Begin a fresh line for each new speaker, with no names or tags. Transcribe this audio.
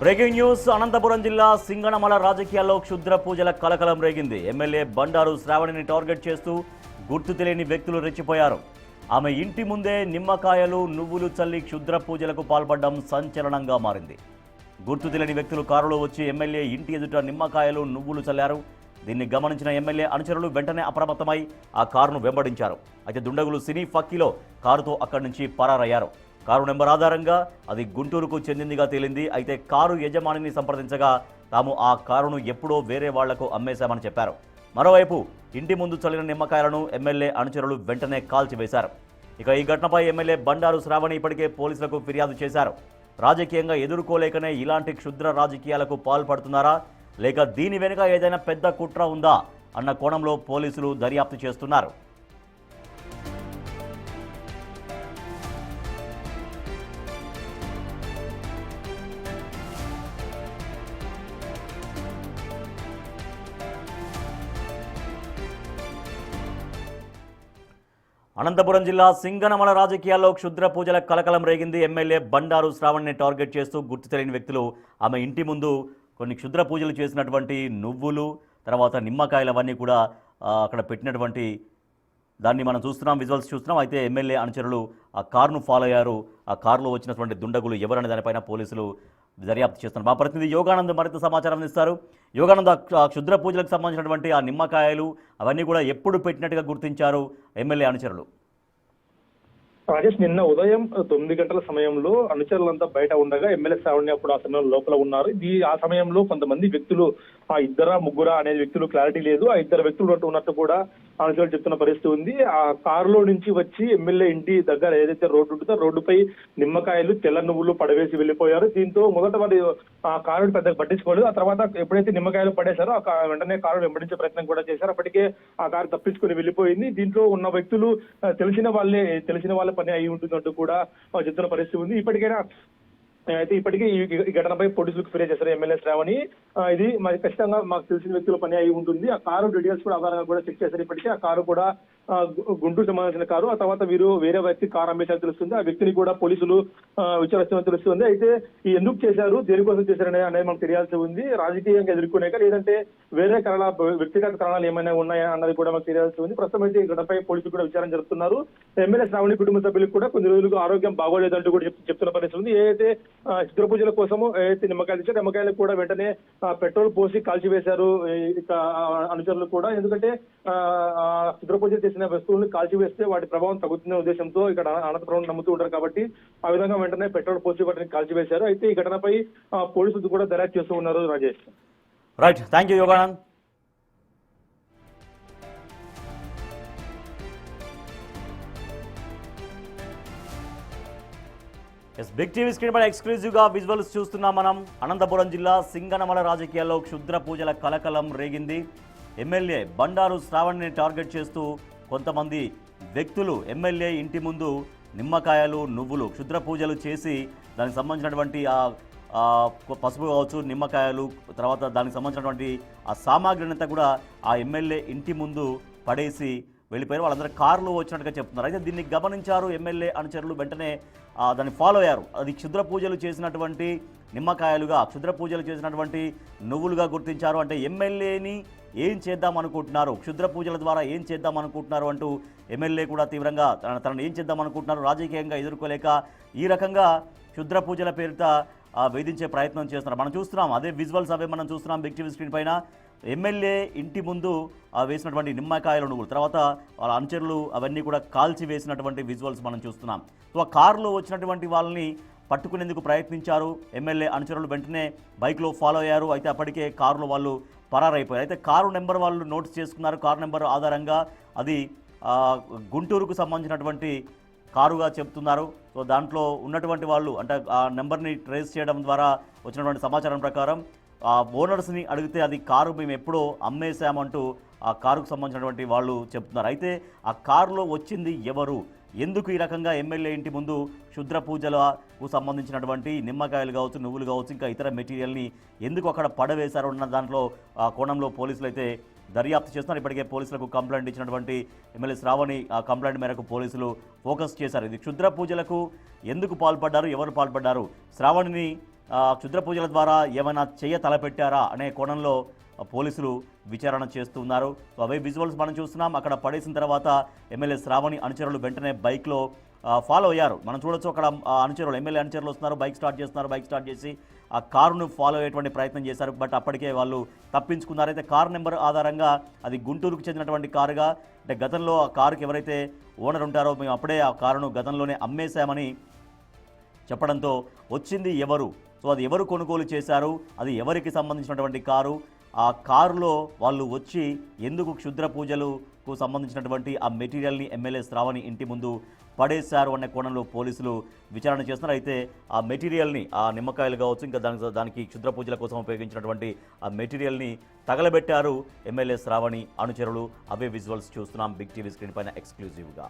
Breaking news. Anantapuram జిల్లా సింగనమల రాజకీయాల్లో క్షుద్ర పూజల కలకలం రేగింది. ఎమ్మెల్యే బండారు శ్రావణిని టార్గెట్ చేస్తూ గుర్తు తెలియని వ్యక్తులు రెచ్చిపోయారు. ఆమె ఇంటి ముందే నిమ్మకాయలు, నువ్వులు చల్లి క్షుద్ర పూజలకు పాల్పడడం సంచలనంగా మారింది. గుర్తు తెలియని వ్యక్తులు కారులో వచ్చి ఎమ్మెల్యే ఇంటి ఎదుట నిమ్మకాయలు, నువ్వులు చల్లారు. దీన్ని గమనించిన ఎమ్మెల్యే అనుచరులు వెంటనే అప్రమత్తమై ఆ కారును వెంబడించారు. అయితే దుండగులు సినీ ఫక్కీలో కారుతో అక్కడి నుంచి పరారయ్యారు. కారు నెంబర్ ఆధారంగా అది గుంటూరుకు చెందిందిగా తేలింది. అయితే కారు యజమానిని సంప్రదించగా తాము ఆ కారును ఎప్పుడో వేరే వాళ్లకు అమ్మేశామని చెప్పారు. మరోవైపు ఇంటి ముందు చల్లిన నిమ్మకాయలను ఎమ్మెల్యే అనుచరులు వెంటనే కాల్చివేశారు. ఇక ఈ ఘటనపై ఎమ్మెల్యే బండారు శ్రావణి ఇప్పటికే పోలీసులకు ఫిర్యాదు చేశారు. రాజకీయంగా ఎదుర్కోలేకనే ఇలాంటి క్షుద్ర రాజకీయాలకు పాల్పడుతున్నారా, లేక దీని వెనుక ఏదైనా పెద్ద కుట్ర ఉందా అన్న కోణంలో పోలీసులు దర్యాప్తు చేస్తున్నారు. అనంతపురం జిల్లా సింగనమల రాజకీయాల్లో క్షుద్ర పూజల కలకలం రేగింది. ఎమ్మెల్యే బండారు శ్రావణ్ని టార్గెట్ చేస్తూ గుర్తు తెలియని వ్యక్తులు ఆమె ఇంటి ముందు కొన్ని క్షుద్ర పూజలు చేసినటువంటి నువ్వులు, తర్వాత నిమ్మకాయలు అవన్నీ కూడా అక్కడ పెట్టినటువంటి దాన్ని మనం చూస్తున్నాం, విజువల్స్ చూస్తున్నాం. అయితే ఎమ్మెల్యే అనుచరులు ఆ కారును ఫాలో అయ్యారు. ఆ కారులో వచ్చినటువంటి దుండగులు ఎవరనే దానిపైన పోలీసులు దర్యాప్తు చేస్తున్నారు. మా ప్రతినిధి యోగానంద్ మరింత సమాచారం ఇస్తారు. యోగానంద్, ఆ క్షుద్ర పూజలకు సంబంధించినటువంటి ఆ నిమ్మకాయలు అవన్నీ కూడా ఎప్పుడు పెట్టినట్టుగా గుర్తించారు ఎమ్మెల్యే అనుచరులు?
రాజేష్, నిన్న ఉదయం 9 గంటల సమయంలో అనుచరులంతా బయట ఉండగా ఎమ్మెల్యే శ్రావణి అప్పుడు ఆ సమయంలో లోపల ఉన్నారు. ఆ సమయంలో కొంతమంది వ్యక్తులు, ఆ ఇద్దరా ముగ్గురా అనే వ్యక్తులు క్లారిటీ లేదు, ఆ ఇద్దరు వ్యక్తులు ఉన్నట్టు కూడా అనుచరులు చెప్తున్న పరిస్థితి ఉంది. ఆ కారులో నుంచి వచ్చి ఎమ్మెల్యే ఇంటి దగ్గర ఏదైతే రోడ్డు ఉంటుందో రోడ్డుపై నిమ్మకాయలు, తెల్ల నువ్వులు పడవేసి వెళ్ళిపోయారు. దీంతో మొదట వారి ఆ కారుని పెద్దగా పట్టించుకోలేదు. ఆ తర్వాత ఎప్పుడైతే నిమ్మకాయలు పడేశారో వెంటనే కారు వెంబడించే ప్రయత్నం కూడా చేశారు. అప్పటికే ఆ కారు తప్పించుకుని వెళ్ళిపోయింది. దీంట్లో ఉన్న వ్యక్తులు తెలిసిన వాళ్ళ పని అయి ఉంటుందంటూ కూడా చెప్తున్న పరిస్థితి ఉంది. ఇప్పటికీ ఈ ఘటనపై పోలీసులకు ఫిర్యాదు చేశారు ఎమ్మెల్యే శ్రావణి. ఇది మరి ఖచ్చితంగా మాకు తెలిసిన వ్యక్తుల పని అయి ఉంటుంది. ఆ కారు డీటెయిల్స్ కూడా ఆధారంగా కూడా చెక్ చేశారు. ఇప్పటికీ ఆ కారు కూడా గుంటూరు సంబంధించిన కారు. ఆ తర్వాత వీరు వేరే వ్యక్తి కారు అమ్మేశారు తెలుస్తుంది. ఆ వ్యక్తిని కూడా పోలీసులు విచారిస్తున్నట్టు తెలుస్తుంది. అయితే ఈ ఎందుకు చేశారు, దేనికోసం చేశారు అనేది మనకు తెలియాల్సి ఉంది. రాజకీయంగా ఎదుర్కొనేక లేదంటే వేరే వ్యక్తిగత కారణాలు ఏమైనా ఉన్నాయా అన్నది కూడా మనకు తెలియాల్సి ఉంది. ప్రస్తుతం అయితే ఈ ఘటనపై పోలీసులు కూడా విచారణ జరుపుతున్నారు. ఎమ్మెల్యే శ్రావణి కుటుంబ సభ్యులకు కూడా కొన్ని రోజులుగా ఆరోగ్యం బాగోలేదంటూ కూడా చెప్తున్న పరిస్థితి ఉంది. ఏదైతే చిత్ర పూజల కోసము ఏదైతే నిమ్మకాయలు ఇచ్చారు, నిమ్మకాయలకు కూడా వెంటనే పెట్రోల్ పోసి కాల్చివేశారు ఇక అనుచరులు కూడా. ఎందుకంటే చిత్ర పూజలు చేసిన వస్తువులను కాల్చివేస్తే వాటి ప్రభావం తగ్గుతున్న ఉద్దేశంతో ఇక్కడ అనంతపురం నమ్ముతూ ఉంటారు కాబట్టి ఆ విధంగా వెంటనే పెట్రోల్ పోసి వాటిని కాల్చివేశారు. అయితే ఈ ఘటనపై పోలీసులు కూడా దర్యాప్తు చేస్తూ ఉన్నారు. Rajesh,
right, thank you Yoganand. Big TV screen పైన ఎక్స్క్లూజివ్గా విజువల్స్ చూస్తున్నాం మనం. అనంతపురం జిల్లా సింగనమల రాజకీయాల్లో క్షుద్ర పూజల కలకలం రేగింది. ఎమ్మెల్యే బండారు శ్రావణ్ని టార్గెట్ చేస్తూ కొంతమంది వ్యక్తులు ఎమ్మెల్యే ఇంటి ముందు నిమ్మకాయలు, నువ్వులు క్షుద్ర పూజలు చేసి దానికి సంబంధించినటువంటి పసుపు కావచ్చు, నిమ్మకాయలు, తర్వాత దానికి సంబంధించినటువంటి ఆ సామాగ్రిని అంతా కూడా ఆ ఎమ్మెల్యే ఇంటి ముందు పడేసి వెళ్ళిపోయారు. వాళ్ళందరూ కారులో వచ్చినట్టుగా చెప్తున్నారు. అయితే దీన్ని గమనించారు ఎమ్మెల్యే అనుచరులు, వెంటనే దాన్ని ఫాలో అయ్యారు. అది క్షుద్ర పూజలు చేసినటువంటి నిమ్మకాయలుగా, క్షుద్ర పూజలు చేసినటువంటి నువ్వులుగా గుర్తించారు. అంటే ఎమ్మెల్యేని ఏం చేద్దాం అనుకుంటున్నారు, క్షుద్ర పూజల ద్వారా ఏం చేద్దాం అనుకుంటున్నారు అంటూ ఎమ్మెల్యే కూడా తీవ్రంగా తనను ఏం చేద్దాం అనుకుంటున్నారు, రాజకీయంగా ఎదుర్కోలేక ఈ రకంగా క్షుద్ర పూజల పేరిట వేధించే ప్రయత్నం చేస్తున్నారు. మనం చూస్తున్నాం, అదే విజువల్స్ అవే మనం చూస్తున్నాం బిగ్ టీవీ స్క్రీన్ పైన. ఎమ్మెల్యే ఇంటి ముందు వేసినటువంటి నిమ్మకాయల నువ్వులు, తర్వాత వాళ్ళ అనుచరులు అవన్నీ కూడా కాల్చి వేసినటువంటి విజువల్స్ మనం చూస్తున్నాం. సో ఆ కారులో వచ్చినటువంటి వాళ్ళని పట్టుకునేందుకు ప్రయత్నించారు ఎమ్మెల్యే అనుచరులు. వెంటనే బైక్లో ఫాలో అయ్యారు. అయితే అప్పటికే కారులో వాళ్ళు పరారైపోయారు. అయితే కారు నెంబర్ వాళ్ళు నోటీస్ చేసుకున్నారు. కారు నెంబర్ ఆధారంగా అది గుంటూరుకు సంబంధించినటువంటి కారుగా చెప్తున్నారు. సో దాంట్లో ఉన్నటువంటి వాళ్ళు అంటే ఆ నెంబర్ని ట్రేస్ చేయడం ద్వారా వచ్చినటువంటి సమాచారం ప్రకారం ఆ ఓనర్స్ని అడిగితే అది కారు మేము ఎప్పుడో అమ్మేశామంటూ ఆ కారుకు సంబంధించినటువంటి వాళ్ళు చెప్తున్నారు. అయితే ఆ కారులో వచ్చింది ఎవరు, ఎందుకు ఈ రకంగా ఎమ్మెల్యే ఇంటి ముందు క్షుద్ర పూజలకు సంబంధించినటువంటి నిమ్మకాయలు కావచ్చు, నువ్వులు కావచ్చు, ఇంకా ఇతర మెటీరియల్ని ఎందుకు అక్కడ పడవేశారు అన్న దాంట్లో ఆ కోణంలో పోలీసులు అయితే దర్యాప్తు చేస్తున్నారు. ఇప్పటికే పోలీసులకు కంప్లైంట్ ఇచ్చినటువంటి ఎమ్మెల్యే శ్రావణి ఆ కంప్లైంట్ మేరకు పోలీసులు ఫోకస్ చేశారు. ఇది క్షుద్ర పూజలకు ఎందుకు పాల్పడ్డారు, ఎవరు పాల్పడ్డారు, శ్రావణిని క్షుద్ర పూజల ద్వారా ఏమైనా తలపెట్టారా అనే కోణంలో పోలీసులు విచారణ చేస్తున్నారు. సో అవే విజువల్స్ మనం చూస్తున్నాం. అక్కడ పడేసిన తర్వాత ఎమ్మెల్యే శ్రావణి అనుచరులు వెంటనే బైక్లో ఫాలో అయ్యారు. మనం చూడొచ్చు అక్కడ అనుచరులు ఎమ్మెల్యే అనుచరులు వస్తున్నారు, బైక్ స్టార్ట్ చేస్తున్నారు. బైక్ స్టార్ట్ చేసి ఆ కారును ఫాలో అయ్యేటువంటి ప్రయత్నం చేశారు. బట్ అప్పటికే వాళ్ళు తప్పించుకున్నారు. అయితే కారు నెంబర్ ఆధారంగా అది గుంటూరుకు చెందినటువంటి కారుగా, అంటే గతంలో ఆ కారుకి ఎవరైతే ఓనర్ ఉంటారో మేము అప్పుడే ఆ కారును గతంలోనే అమ్మేశామని చెప్పడంతో వచ్చింది ఎవరు, సో అది ఎవరు కొనుగోలు చేశారు, అది ఎవరికి సంబంధించినటువంటి కారు, ఆ కారులో వాళ్ళు వచ్చి ఎందుకు క్షుద్ర పూజలకు సంబంధించినటువంటి ఆ మెటీరియల్ని ఎమ్మెల్యే శ్రావణి ఇంటి ముందు పడేశారు అనే కోణంలో పోలీసులు విచారణ చేస్తున్నారు. అయితే ఆ మెటీరియల్ని, ఆ నిమ్మకాయలు కావచ్చు, ఇంకా దానికి క్షుద్ర పూజల కోసం ఉపయోగించినటువంటి ఆ మెటీరియల్ని తగలబెట్టారు ఎమ్మెల్యే శ్రావణి అనుచరులు. అవే విజువల్స్ చూస్తున్నాం బిగ్ టీవీ స్క్రీన్ పైన ఎక్స్క్లూజివ్గా.